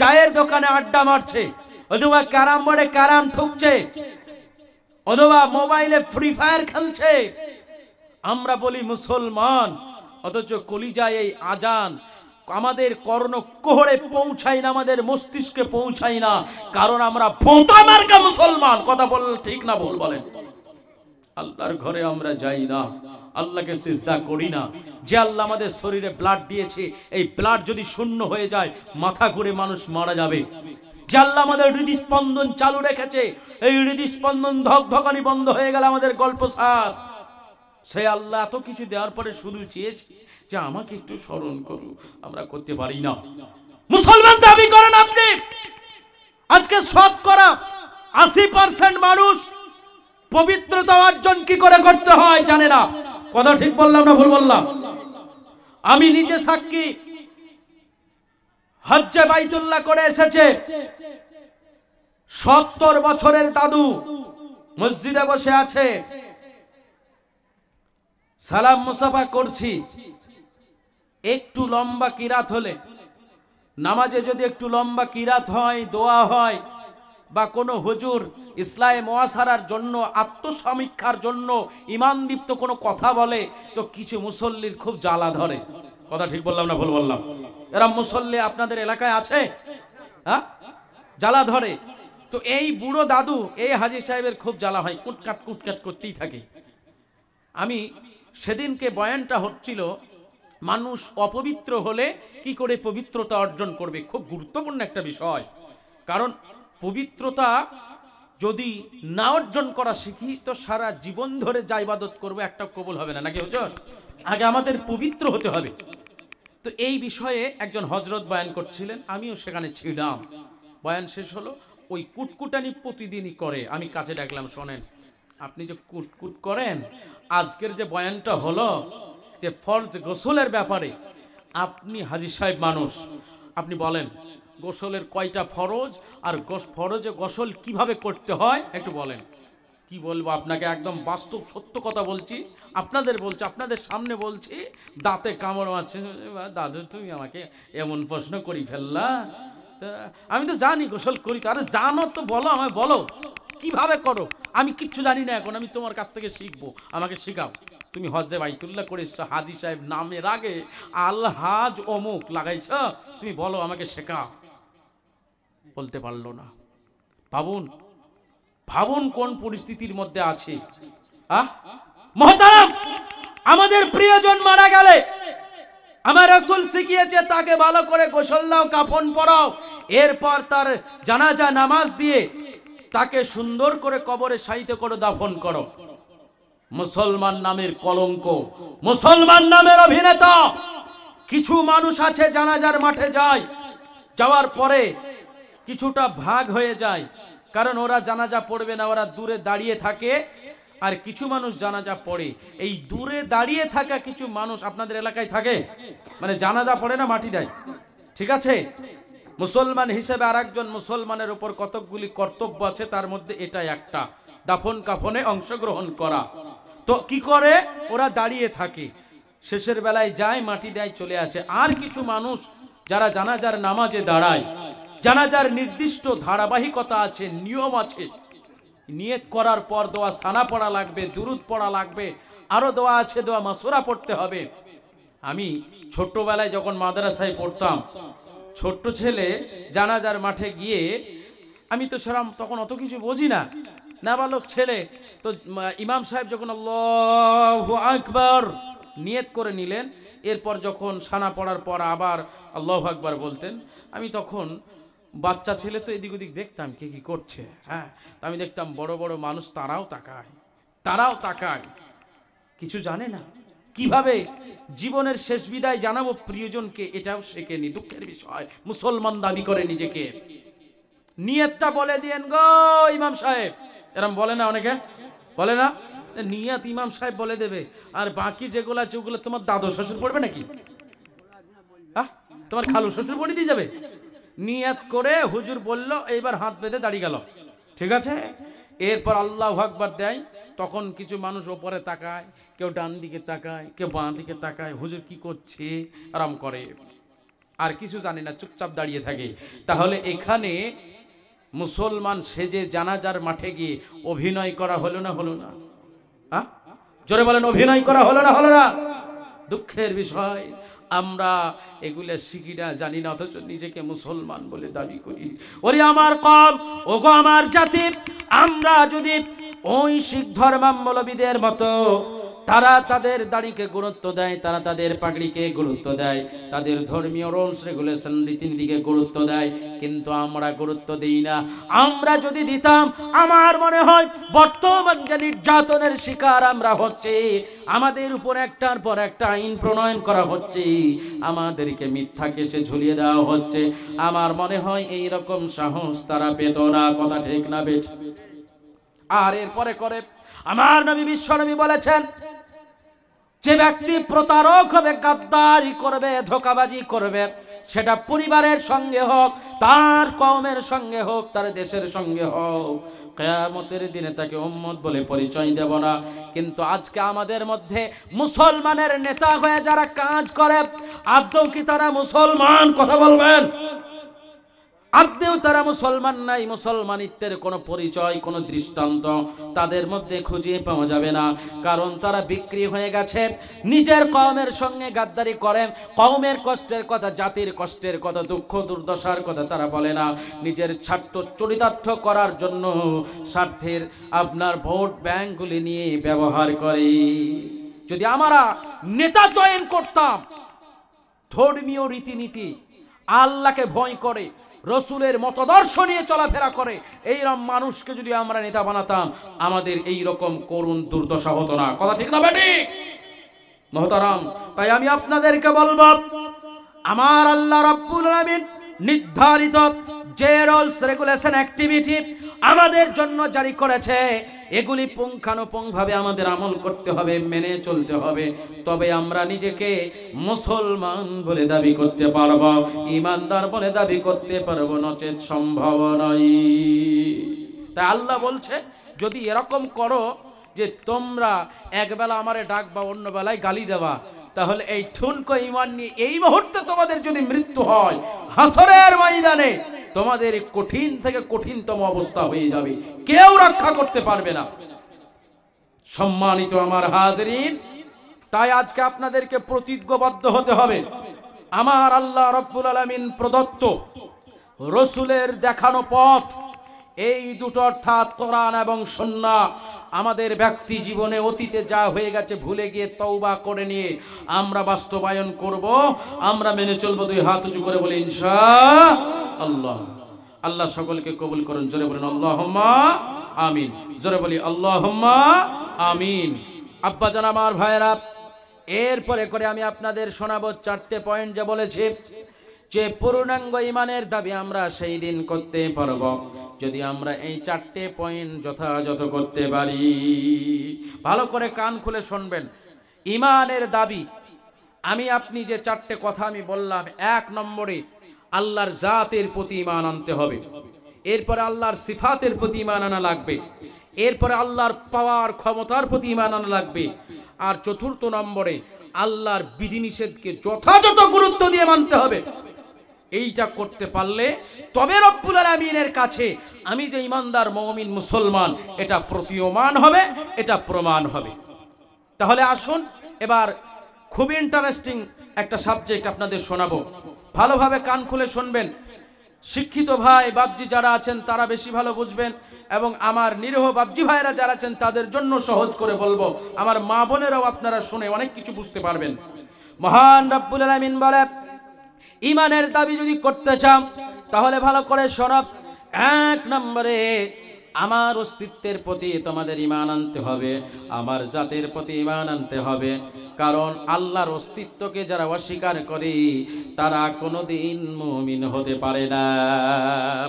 চায়ের দোকানে আড্ডা মারছে, অথবা ক্যারাম বোর্ডে ক্যারাম ঠুকছে, অথবা মোবাইলে ফ্রি ফায়ার খেলছে। আমরা বলি মুসলমান, অথচ কলিজায় এই আজান আমাদের কর্ণকুহরে পৌঁছায় না, আমাদের মস্তিষ্কে পৌঁছায় না, কারণ আমরা ভোঁতা মার্কা মুসলমান। কথা বললে ঠিক না ভুল বলেন? আল্লাহর ঘরে আমরা যাই না, আল্লাহকে সিজদা করি না। যে আল্লাহ আমাদের শরীরে ব্লাড দিয়েছে, এই ব্লাড যদি শূন্য হয়ে যায়, মাথা ঘুরে মানুষ মারা যাবে। যে আল্লাহ আমাদের হৃদস্পন্দন চালু রেখেছে, এই হৃদস্পন্দন ধকধকানি বন্ধ হয়ে গেল আমাদের গল্প সার। সেই আল্লাহ এত কিছু দেওয়ার পরে শুধু চেয়েছে যে আমাকে একটু স্মরণ করু, আমরা করতে পারি না। মুসলমান দাবি করেন আপনি, আজকে শতকরা 80% মানুষ পবিত্রতা অর্জন কি করে করতে হয় জানে না। কথা ঠিক বললাম না ভুল বললাম? আমি নিজে সাক্ষী, হজ্জে বাইতুল্লাহ করে এসেছে 70 বছরের দাদু মসজিদে বসে আছে, সালাম মুসাফা করছি। একটু লম্বা কিরাত হলে, নামাজে যদি একটু লম্বা কিরাত হয়, দোয়া হয়, বা কোনো হুজুর ইসলামে মুআসারার জন্য, আত্মসমীক্ষার জন্য ঈমানদীপ্ত কোনো কথা বলে, তো কিছু মুসল্লির খুব জ্বালা ধরে। কথা ঠিক বললাম না ভুল বললাম? এরা মুসল্লি আপনাদের এলাকায় আছে? হ্যাঁ, জ্বালা ধরে। তো এই বুড়ো দাদু, এই হাজী সাহেবের খুব জ্বালা হয়, কুটকাট কুটকাট করতেই থাকে। আমি সেদিনকে বয়ানটা হচ্ছিল, মানুষ অপবিত্র হলে কি করে পবিত্রতা অর্জন করবে, খুব গুরুত্বপূর্ণ একটা বিষয়। কারণ পবিত্রতা যদি না অর্জন করা শিখি তো সারা জীবন ধরে যা ইবাদত করবো একটা কবুল হবে না, নাকি হুজুর? আগে আমাদের পবিত্র হতে হবে। তো এই বিষয়ে একজন হজরত বয়ান করছিলেন, আমিও সেখানে ছিলাম। বয়ান শেষ হলো, ওই কুটকুটানি প্রতিদিনই করে। আমি কাছে ডাকলাম, শোনেন, আপনি যে কুটকুট করেন, আজকের যে বয়ানটা হলো যে ফরজ গোসলের ব্যাপারে, আপনি হাজী সাহেব মানুষ, আপনি বলেন গোসলের কয়টা ফরজ আর ফরজে গোসল কিভাবে করতে হয় একটু বলেন। কি বলবো আপনাকে, একদম বাস্তব সত্য কথা বলছি, আপনাদের বলছি, আপনাদের সামনে বলছি, দাঁতে কামড় আছে। দাদু তুমি আমাকে এমন প্রশ্ন করি ফেললা, আমি তো জানি গোসল করি। আরে জানো তো বলো, আমায় বলো কিভাবে করো। আমি কিচ্ছু জানি না, এখন আমি তোমার কাছ থেকে শিখবো, আমাকে শেখাও। তুমি হজ্জে বাইতুল্লাহ করে এসছো, হাজী সাহেব নামের আগে আল হাজ অমুক লাগাইছ, তুমি বলো আমাকে শেখাও। বলতে পারলো না। ভাবুন ভাবুন কোন পরিস্থিতির মধ্যে আছে। মুহতারাম, আমাদের প্রিয়জন মারা গেলে আমার রাসূল শিখিয়েছে তাকে ভালো করে গোসল দাও, কাফন পরাও, এরপর তার জানাজা নামাজ দিয়ে তাকে সুন্দর করে কবরে শায়িত করে দাফন করো। মুসলমান নামের কলঙ্ক, মুসলমান নামের অভিনেতা। কিছু মানুষ আছে জানাজার মাঠে যায়, যাওয়ার পরে কিছুটা ভাগ হয়ে যায়, কারণ ওরা জানাজা পড়বে না, ওরা দূরে দাঁড়িয়ে থাকে। আর কিছু মানুষ জানাজা পড়ে। এই দূরে দাঁড়িয়ে থাকা কিছু মানুষ আপনাদের এলাকায় থাকে, মানে জানাজা পড়ে না, মাটি দেয়, ঠিক আছে। মুসলমান হিসেবে আরেকজন মুসলমানের উপর কতকগুলি কর্তব্য আছে, তার মধ্যে এটা একটা, দাফন কাফনে অংশগ্রহণ করা। তো কি করে, ওরা দাঁড়িয়ে থাকে, শেষের বেলায় যায়, মাটি দেয়, চলে আসে। আর কিছু মানুষ যারা জানাজার নামাজে দাঁড়ায়, জানাজার নির্দিষ্ট ধারাবাহিকতা আছে, নিয়ম আছে। নিয়ত করার পর দোয়া সানা পড়া লাগবে, দুরুদ পড়া লাগবে, আরো দোয়া আছে, দোয়া মাসুরা পড়তে হবে। আমি ছোট্টবেলায় যখন মাদ্রাসায় পড়তাম, ছোট্ট ছেলে জানাজার মাঠে গিয়ে, আমি তো সেরকম তখন অত কিছু বুঝি না, নাবালক ছেলে, তো ইমাম সাহেব যখন আল্লাহু আকবার নিয়ত করে নিলেন, এরপর যখন সানা পড়ার পর আবার আল্লাহু আকবার বলতেন, আমি তখন বাচ্চা ছেলে তো এদিক ওদিক দেখতাম কে কি করছে। হ্যাঁ, আমি দেখতাম বড় বড় মানুষ তারাও তাকায়, কিছু জানে না। কিভাবে জীবনের শেষ বিদায় জানাবো প্রিয়জনকে, এটাও শেখেনি। দুঃখের বিষয়, মুসলমান দাবি করে নিজেকে। নিয়তটা বলে দিয়েন গো ইমাম সাহেব, এরকম বলে না, অনেকে বলে না, নিয়ত ইমাম সাহেব বলে দেবে, আর বাকি যেগুলো আছে ওগুলো তোমার দাদু শ্বশুর পড়বে নাকি, তোমার খালু শ্বশুর পড়ে দিয়ে যাবে। নিয়ত করে হুজুর বলল, এইবার হাত বেঁধে দাঁড়িয়ে গেল, ঠিক আছে। এরপর আল্লাহু আকবার দেয়, তখন কিছু মানুষ ওপরে তাকায়, কেউ ডান দিকে তাকায়, কেউ বাঁ দিকে তাকায়, হুজুর কি করছে আরাম করে, আর কিছু জানে না, চুপচাপ দাঁড়িয়ে থাকে। তাহলে এখানে মুসলমান সেজে জানাজার মাঠে গিয়ে অভিনয় করা হলো না, হলো না? জোরে বলেন, অভিনয় করা হলো না, হলো না? দুঃখের বিষয়, আমরা এগুলা শিখি না, জানি না, অথচ নিজেকে মুসলমান বলে দাবি করি। ওরে আমার কওম, ওগো আমার জাতি, আমরা যদি ওই শিখ ধর্মাবলম্বীদের মতো তারা তাদের দাড়িকে গুরুত্ব দেয়, তারা তাদের পাগড়িকে গুরুত্ব দেয়, তাদের ধর্মীয় রুলস রেগুলেশন রীতিনীতিকে গুরুত্ব দেয়, কিন্তু আমরা গুরুত্ব দিই না। আমরা যদি দিতাম, আমার মনে হয় বর্তমান যে নির্যাতনের শিকার আমরা হচ্ছে, আমাদের উপর একটার পর একটা আইন প্রণয়ন করা হচ্ছে, আমাদেরকে মিথ্যা কেসে ঝুলিয়ে দেওয়া হচ্ছে, আমার মনে হয় এই রকম সাহস তারা পেত না। কথা ঠিক না বেঠ? আর এরপরে করে আমার নবী বিশ্বনবী বলেছেন, যে ব্যক্তি প্রতারক হবে, গাদ্দারি করবে, ধোঁকাবাজি করবে, সেটা পরিবারের সঙ্গে হোক, তার কওমের সঙ্গে হোক, তার দেশের সঙ্গে হোক, কিয়ামতের দিনে তাকে উম্মত বলে পরিচয় দেব না। কিন্তু আজকে আমাদের মধ্যে মুসলমানের নেতা হয়ে যারা কাজ করে, আদৌ কি তারা মুসলমান? কথা বলবেন। আদৌ তারা মুসলমান নাই, মুসলমানিত্বের কোনো পরিচয়, কোনো দৃষ্টান্ত তাদের মধ্যে খুঁজে পাওয়া যাবে না, কারণ তারা বিক্রি হয়ে গেছে। নিজের কওমের সঙ্গে গাদ্দারি করে, কওমের কষ্টের কথা, জাতির কষ্টের কথা, দুঃখ দুর্দশার কথা তারা বলে না, নিজের স্বার্থ চরিতার্থ করার জন্য স্বার্থের আপনার ভোট ব্যাংকগুলি নিয়ে ব্যবহার করে। যদি আমরা নেতা চয়ন করতাম, ধর্মীয় রীতিনীতি, আল্লাহকে ভয় করে, রসুলের মতদর্শ নিয়ে চলাফেরা করে, এইরকম মানুষকে যদি আমরা নেতা বানাতাম, আমাদের এই রকম করুণ দুর্দশা হতো না। কথা ঠিক না বেঠিক মোহতারাম? তাই আমি আপনাদেরকে বলবো, আমার আল্লাহ রাব্বুল আলামিন নির্ধারিত যে রুলস রেগুলেশন অ্যাক্টিভিটি আমাদের জন্য জারি করেছে, এগুলি পুঙ্খানুপুঙ্খভাবে আমাদের আমল করতে হবে, মেনে চলতে হবে, তবে আমরা নিজেকে মুসলমান বলে দাবি করতে পারব, ঈমানদার বলে দাবি করতে পারব, নচেত সম্ভব নয়। তাই আল্লাহ বলছে, যদি এরকম করো যে তোমরা একবেলা আমারে ডাকবা, অন্য বেলায় গালি দেবা, তাহলে এই ঠুনকো ঈমান নিয়ে এই মুহূর্তে তোমাদের যদি মৃত্যু হয়, হাসরের ময়দানে তোমাদের কঠিন থেকে কঠিনতম অবস্থা হয়ে যাবে, কেউ রক্ষা করতে পারবে না। সম্মানিত আমার হাজিরিন, তাই আজকে আপনাদেরকে প্রতিজ্ঞাবদ্ধ হতে হবে। আমার আল্লাহ রাব্বুল আলামিন প্রদত্ত রসুলের দেখানো পথ, এই দুটো অর্থাৎ কোরআন এবং সুন্নাহ, আমাদের ব্যক্তি জীবনে অতীতে যা হয়ে গেছে ভুলে গিয়ে তওবা করে নিয়ে আমরা বাস্তবায়ন করব, আমরা মেনে চলবো। দুই হাত উঁচু করে বলি ইনশাআল্লাহ। আল্লাহ সকলকে কবুল করুন। জোরে বলেন আল্লাহুম্মা আমিন। জোরে বলি আল্লাহুম্মা আমিন। আব্বাজান, আমার ভাইরা, এরপরে করে আমি আপনাদের শোনাবো 4টে পয়েন্ট, যা বলেছে যে পূর্ণাঙ্গ ঈমানের দাবি আমরা সেই দিন করতে পারব যদি আমরা এই 4টে পয়েন্ট যথাযথ করতে পারি। ভালো করে কান খুলে শুনবেন। ঈমানের দাবি, আমি আপনি যে 4টে কথা আমি বললাম, 1 নম্বরে আল্লাহর জাতের প্রতি ঈমান আনতে হবে, এরপরে আল্লাহর সিফাতের প্রতি ঈমান আনা লাগবে, এরপরে আল্লাহর পাওয়ার ক্ষমতার প্রতি ঈমান আনা লাগবে, আর 4র্থ নম্বরে আল্লাহর বিধিনিষেধকে যথাযথ গুরুত্ব দিয়ে মানতে হবে। এইটা করতে পারলে তবে রব্বুল আলামিনের কাছে আমি যে ঈমানদার মুমিন মুসলমান, এটা প্রতীয়মান হবে, এটা প্রমাণ হবে। তাহলে আসুন এবার খুব ইন্টারেস্টিং একটা সাবজেক্ট আপনাদের শোনাবো, ভালোভাবে কান খুলে শুনবেন। শিক্ষিত ভাই বাপজি যারা আছেন তারা বেশি ভালো বুঝবেন, এবং আমার নিরীহ বাপজি ভাইরা যারা আছেন তাদের জন্য সহজ করে বলবো, আমার মা বোনেরাও আপনারা শুনে অনেক কিছু বুঝতে পারবেন। মহান রব্বুল আলামিন বলে, ঈমানের দাবি যদি করতে চাও তাহলে ভালো করে শোনো। 1 নম্বরে আমার অস্তিত্বের প্রতি তোমাদের ঈমান আনতে হবে, আমার জাতের প্রতি ঈমান আনতে হবে। কারণ আল্লাহর অস্তিত্বকে যারা অস্বীকার করে তারা কোনোদিন মুমিন হতে পারে না।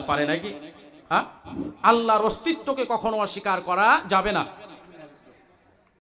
পারে নাকি? আল্লাহর অস্তিত্বকে কখনো অস্বীকার করা যাবে না।